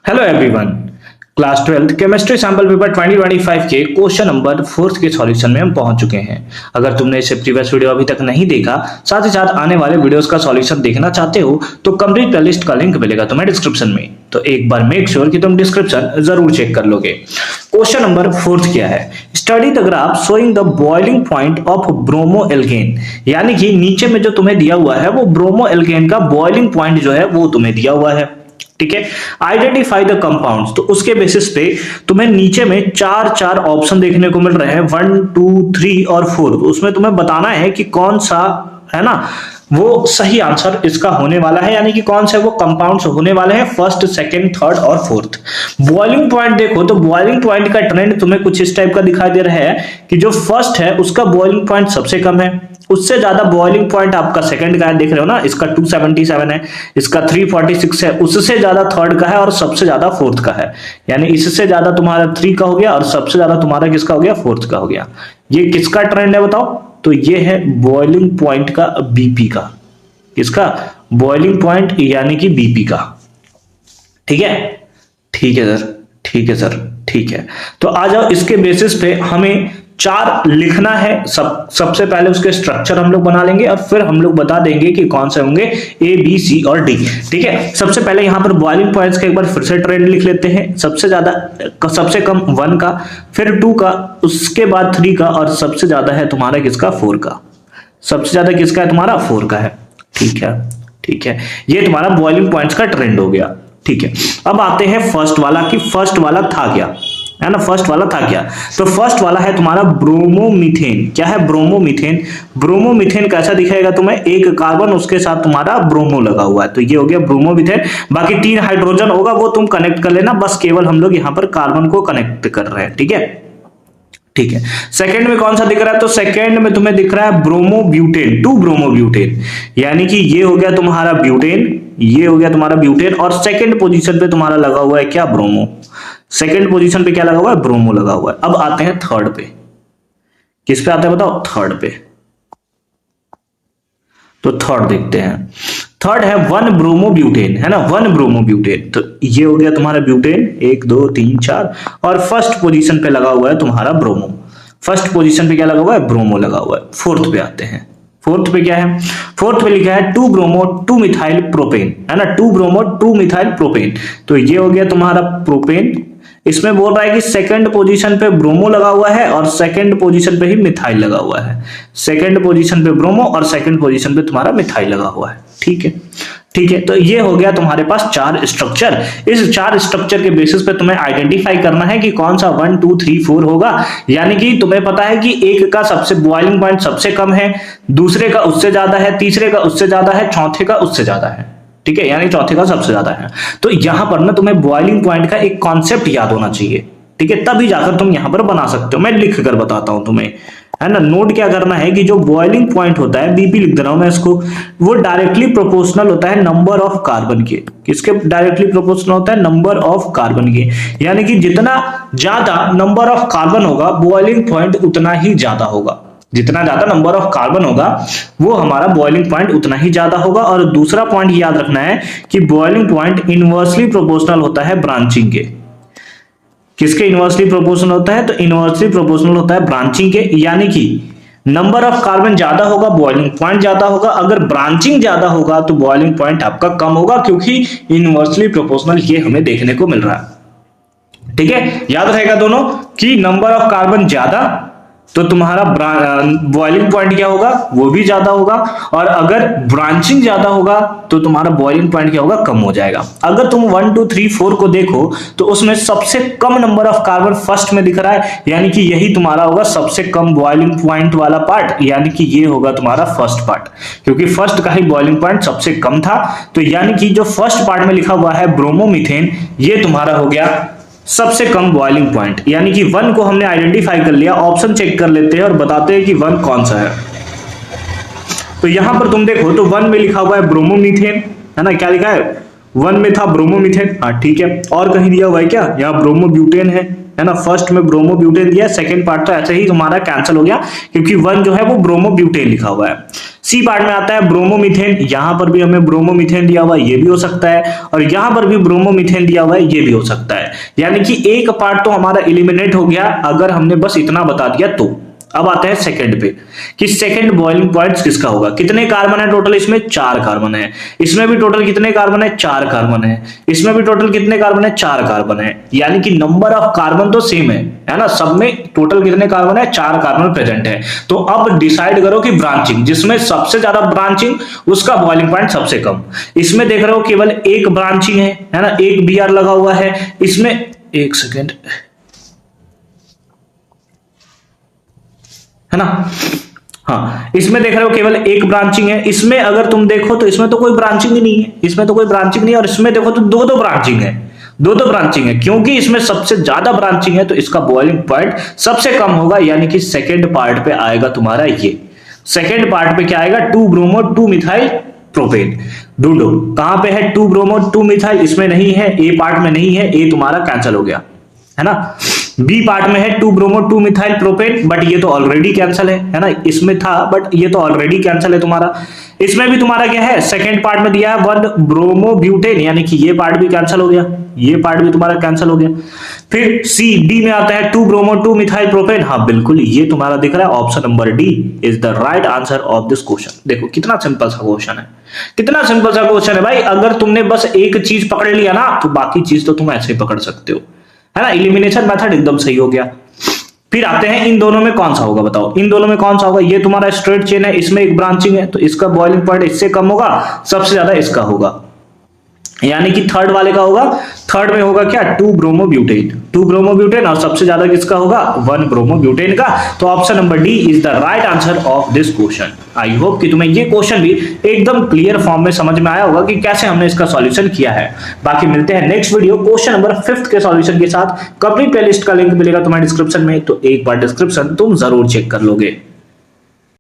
Hello everyone. Class 12 chemistry sample paper 2025 के question number 4 के solution में हम पहुंच चुके हैं। अगर तुमने इसे प्रीवियस वीडियो अभी तक नहीं देखा, साथ ही साथ आने वाले वीडियोस का सॉल्यूशन देखना चाहते हो तो कंप्लीट प्लेलिस्ट का लिंक मिलेगा तुम्हें डिस्क्रिप्शन में। तो एक बार मेक श्योर कि तुम डिस्क्रिप्शन जरूर चेक कर लोगे। क्वेश्चन नंबर 4 क्या है? Study the graph showing the boiling point of bromoalkane, यानी कि नीचे में जो तुम्हें दिया हुआ है वो ब्रोमो एल्केन का बॉइलिंग पॉइंट जो है वो तुम्हें दिया हुआ है। ठीक है, आइडेंटिफाई द कंपाउंड्स। तो उसके बेसिस पे तुम्हें नीचे में चार ऑप्शन देखने को मिल रहे हैं, 1 2 3 और 4। तो उसमें तुम्हें बताना है कि कौन सा है ना वो सही आंसर इसका होने वाला है, यानी कि कौन से वो कंपाउंड्स होने वाले हैं फर्स्ट, सेकंड, थर्ड और फोर्थ। बॉइलिंग पॉइंट देखो तो बॉइलिंग पॉइंट का ट्रेंड तुम्हें कुछ इस टाइप का दिखाई दे रहा है कि जो फर्स्ट है उसका बॉइलिंग पॉइंट सबसे कम है, उससे ज्यादा बॉइलिंग पॉइंट आपका सेकंड का है, देख रहे हो ना, इसका 277 है, इसका 346 है, उससे ज्यादा थर्ड का है और सबसे ज्यादा फोर्थ का है। यानी इससे ज्यादा तुम्हारा 3 का हो गया और सबसे ज्यादा तुम्हारा किसका हो गया? फोर्थ का हो गया। ये किसका ट्रेंड है बताओ? तो ये है बॉइलिंग पॉइंट का, बीपी का। किसका? बॉइलिंग पॉइंट यानी कि बीपी का। ठीक है, ठीक है सर, ठीक है सर, ठीक है। तो आ जाओ, इसके बेसिस पे हमें 4 लिखना है। सबसे पहले उसके स्ट्रक्चर हम लोग बना लेंगे और फिर हम लोग बता देंगे कि कौन से होंगे, ए बी सी और डी। ठीक है, सबसे पहले यहां पर बॉइलिंग पॉइंट्स का एक बार फिर से ट्रेंड लिख लेते हैं। सबसे ज्यादा, सबसे कम 1 का, फिर 2 का, उसके बाद 3 का और सबसे ज्यादा है तुम्हारा किसका? 4 का। सबसे ज्यादा किसका है? तुम्हारा 4 का है। ठीक है, ठीक है, ये तुम्हारा बॉइलिंग पॉइंट्स का ट्रेंड हो गया। ठीक है, अब आते हैं फर्स्ट वाला कि फर्स्ट वाला था क्या, है ना? फर्स्ट वाला था क्या? तो फर्स्ट वाला है तुम्हारा ब्रोमोमीथेन। क्या है? ब्रोमोमीथेन। ब्रोमोमीथेन कैसा दिखेगा तुम्हें? एक कार्बन, उसके साथ तुम्हारा ब्रोमो लगा हुआ है, तो ये हो गया ब्रोमोमीथेन। बाकी 3 हाइड्रोजन होगा वो तुम कनेक्ट कर लेना, बस केवल हम लोग यहां पर कार्बन को कनेक्ट कर रहे हैं। ठीक है, ठीक है। सेकंड में कौन सा दिख रहा है? तो सेकंड में तुम्हें दिख रहा है ब्रोमोब्यूटेन, 2 ब्रोमोब्यूटेन, यानी कि ये हो गया तुम्हारा ब्यूटेन, ये हो गया तुम्हारा ब्यूटेन और सेकंड पोजीशन पे तुम्हारा लगा हुआ है क्या? ब्रोमो। सेकंड पोजीशन पे क्या लगा हुआ है? ब्रोमो लगा हुआ है। अब आते हैं थर्ड पे। किस पे आते हैं बताओ? थर्ड पे। तो थर्ड देखते हैं। थर्ड है 1 ब्रोमोब्यूटेन, है ना? 1 ब्रोमोब्यूटेन। तो ये हो गया तुम्हारा ब्यूटेन, 1 2 3 4 और फर्स्ट पोजीशन पे लगा हुआ है तुम्हारा ब्रोमो। फर्स्ट पोजीशन पे क्या लगा हुआ है? ब्रोमो लगा हुआ है। फोर्थ पे आते हैं। फोर्थ पे क्या है? फोर्थ पे लिखा है 2 ब्रोमो 2 मिथाइल प्रोपेन, है ना? 2 ब्रोमो 2 मिथाइल प्रोपेन। तो ये हो गया तुम्हारा प्रोपेन। इसमें बोल रहा है कि सेकंड पोजीशन पे ब्रोमो लगा हुआ है और सेकंड पोजीशन पे ही मिथाइल लगा हुआ है। सेकंड पोजीशन पे ब्रोमो और सेकंड पोजीशन पे तुम्हारा मिथाइल लगा हुआ है। ठीक है, ठीक है। तो ये हो गया तुम्हारे पास 4 स्ट्रक्चर। इस 4 स्ट्रक्चर के बेसिस पे तुम्हें आइडेंटिफाई करना है कि कौन सा 1 2 3 4 होगा। यानी कि तुम्हें पता है कि एक का सबसे बॉइलिंग पॉइंट सबसे कम है, दूसरे का उससे ज्यादा है, तीसरे का उससे ज्यादा है, चौथे का उससे ज्यादा है। ठीक है, यानी चौथे का सबसे ज्यादा है। तो यहां पर ना तुम्हें बॉइलिंग पॉइंट का एक कॉन्सेप्ट याद होना चाहिए। ठीक है, तभी जाकर तुम यहां पर बना सकते हो। मैं लिख कर बताता हूं तुम्हें, है ना? नोट क्या करना है कि जो बॉइलिंग पॉइंट होता है, बीपी लिख दे रहा हूं मैं इसको, वो डायरेक्टली प्रोपोर्शनल होता है नंबर ऑफ कार्बन के। किसके डायरेक्टली प्रोपोर्शनल होता है? नंबर ऑफ कार्बन के। यानी कि जितना ज्यादा नंबर ऑफ कार्बन होगा बॉइलिंग पॉइंट उतना ही ज्यादा होगा। जितना ज्यादा नंबर ऑफ कार्बन होगा वो हमारा बॉइलिंग पॉइंट उतना ही ज्यादा होगा। और दूसरा पॉइंट याद रखना है कि बॉइलिंग पॉइंट इनवर्सली प्रोपोर्शनल होता है ब्रांचिंग के। किसके इनवर्सली प्रोपोर्शनल होता है? तो इनवर्सली प्रोपोर्शनल होता है ब्रांचिंग के। यानी कि नंबर ऑफ कार्बन ज्यादा होगा, बॉइलिंग पॉइंट ज्यादा होगा। अगर ब्रांचिंग ज्यादा होगा तो बॉइलिंग पॉइंट आपका कम होगा, क्योंकि इनवर्सली प्रोपोर्शनल ये हमें देखने को मिल रहा है। ठीक है, याद रहेगा दोनों कि नंबर ऑफ कार्बन ज्यादा तो तुम्हारा बॉइलिंग पॉइंट क्या होगा? वो भी ज्यादा होगा। और अगर ब्रांचिंग ज्यादा होगा तो तुम्हारा बॉइलिंग पॉइंट क्या होगा? कम हो जाएगा। अगर तुम 1 2 3 4 को देखो तो उसमें सबसे कम नंबर ऑफ कार्बन फर्स्ट में दिख रहा है, यानी कि यही तुम्हारा होगा सबसे कम बॉइलिंग पॉइंट वाला पार्ट, यानी कि ये होगा तुम्हारा फर्स्ट पार्ट, क्योंकि फर्स्ट का ही बॉइलिंग पॉइंट सबसे कम था। तो यानी कि जो फर्स्ट पार्ट में लिखा हुआ है ब्रोमोमीथेन, ये तुम्हारा हो गया सबसे कम बॉइलिंग पॉइंट। यानी कि 1 को हमने आइडेंटिफाई कर लिया। ऑप्शन चेक कर लेते हैं और बताते हैं कि 1 कौन सा है। तो यहां पर तुम देखो तो 1 में लिखा हुआ है ब्रोमोमीथेन, है ना? क्या लिखा है? 1 में था ब्रोमोमीथेन। हाँ, ठीक है। और कहीं दिया हुआ है क्या? यहाँ ब्रोमोब्यूटेन है, है ना, फर्स्ट में ब्रोमोब्यूटेन दिया, सेकंड पार्ट तो ऐसे ही तुम्हारा कैंसिल हो गया क्योंकि 1 जो है वो ब्रोमोब्यूटेन लिखा हुआ है। सी पार्ट में आता है ब्रोमोमीथेन, यहां पर भी हमें ब्रोमोमीथेन दिया हुआ है, ये भी हो सकता है, और यहां पर भी ब्रोमोमीथेन दिया हुआ है, ये भी हो सकता है। यानी कि एक पार्ट तो हमारा एलिमिनेट हो गया अगर हमने बस इतना बता दिया तो। अब आते हैं सेकंड पे कि सेकंड बॉइलिंग पॉइंट किसका होगा। कितने कार्बन है टोटल इसमें? 4 कार्बन है। इसमें भी टोटल कितने कार्बन है? 4 कार्बन है। इसमें भी टोटल कितने कार्बन है? 4 कार्बन है। यानी कि नंबर ऑफ कार्बन तो सेम है ना, सब में टोटल कितने कार्बन है? 4 कार्बन प्रेजेंट है। तो अब डिसाइड करो कि ब्रांचिंग, जिसमें सबसे ज्यादा ब्रांचिंग उसका बॉइलिंग पॉइंट सबसे कम। इसमें देख रहे हो केवल एक ब्रांचिंग है ना, एक बीआर लगा हुआ है। इसमें एक सेकेंड, है ना, हाँ, इसमें देख रहे हो केवल एक ब्रांचिंग है। इसमें अगर तुम देखो तो इसमें तो कोई ब्रांचिंग ही नहीं है, इसमें तो कोई ब्रांचिंग नहीं है, और इसमें देखो तो दो ब्रांचिंग है, दो ब्रांचिंग है। क्योंकि इसमें सबसे ज्यादा ब्रांचिंग है तो इसका बॉइलिंग पॉइंट सबसे कम होगा, यानी कि सेकेंड पार्ट पे आएगा तुम्हारा ये। सेकेंड पार्ट पे क्या आएगा? 2 ब्रोमो 2 मिथाइल प्रोपेन। ढूंढो कहां पे है 2 ब्रोमो 2 मिथाइल, इसमें नहीं है, ए पार्ट में नहीं है, ए तुम्हारा कैंसिल हो गया, है ना। बी पार्ट में है 2 ब्रोमो 2 मिथाइल प्रोपेन, बट ये तो ऑलरेडी कैंसिल है ना, इसमें था बट ये तो ऑलरेडी कैंसिल है तुम्हारा। इसमें भी तुम्हारा क्या है? सेकंड पार्ट में दिया है 1 ब्रोमोब्यूटेन, यानी कि ये पार्ट भी कैंसिल हो गया, ये पार्ट भी तुम्हारा कैंसिल हो गया। फिर सी डी में आता है 2 ब्रोमो 2 मिथाइल प्रोपेन, हाँ बिल्कुल ये तुम्हारा दिख रहा है, option number D is the right answer of this question. देखो कितना सिंपल सा क्वेश्चन है, कितना सिंपल सा क्वेश्चन है भाई। अगर तुमने बस एक चीज पकड़ लिया ना तो बाकी चीज तो तुम ऐसे ही पकड़ सकते हो, है ना। एलिमिनेशन मेथड एकदम सही हो गया। फिर आते हैं इन दोनों में कौन सा होगा, बताओ इन दोनों में कौन सा होगा। ये तुम्हारा स्ट्रेट चेन है, इसमें एक ब्रांचिंग है तो इसका बॉइलिंग पॉइंट इससे कम होगा, सबसे ज्यादा इसका होगा, यानी कि थर्ड वाले का होगा। थर्ड में होगा क्या? 2 ब्रोमोब्यूटेन, 2 ब्रोमोब्यूटेन, और सबसे ज्यादा किसका होगा? 1 ब्रोमोब्यूटेन का। तो option number D is the right answer of this question. I hope कि तुम्हें ये क्वेश्चन भी एकदम क्लियर फॉर्म में समझ में आया होगा कि कैसे हमने इसका सॉल्यूशन किया है। बाकी मिलते हैं नेक्स्ट वीडियो क्वेश्चन नंबर 5 के सॉल्यूशन के साथ। कंप्लीट प्लेलिस्ट का लिंक मिलेगा तुम्हारे डिस्क्रिप्शन में, तो एक बार डिस्क्रिप्शन तुम जरूर चेक कर लोगे।